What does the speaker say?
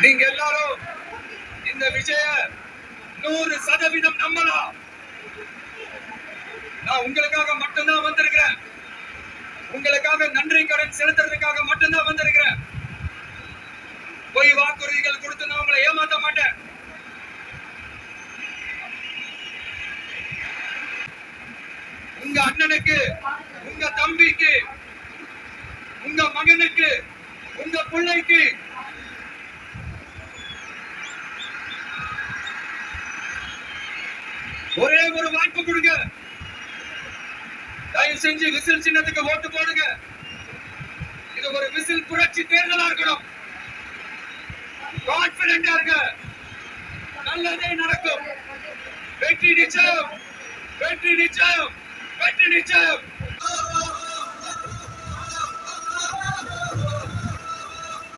நீங்க எல்லாரும் இந்த விஷய 100% நம்பலாம். நான் உங்களுக்காக மட்டும்தான் வந்திருக்கிறேன். உங்களுக்காக நன்றி கடன் செலுத்துறதுக்காக மட்டும்தான் வந்திருக்கிறேன். பொய் வாக்குறுதிகள் கொடுத்து நான் உங்களை ஏமாத்த மாட்டேன். உங்க அண்ணனுக்கு, உங்க தம்பிக்கு, உங்க மகனுக்கு, உங்க பிள்ளைக்கு ஒரே ஒரு வாய்ப்பு கொடுங்க. தயவு செஞ்சு விசில் சின்னத்துக்கு ஓட்டு போடுங்க. இது ஒரு விசில் புரட்சி தேர்தலா இருக்கணும். கான்பிடென்டா இருங்க. நல்லதே நடக்கும். வெற்றி நிச்சயம், வெற்றி நிச்சயம், வெற்றி நிச்சயம்.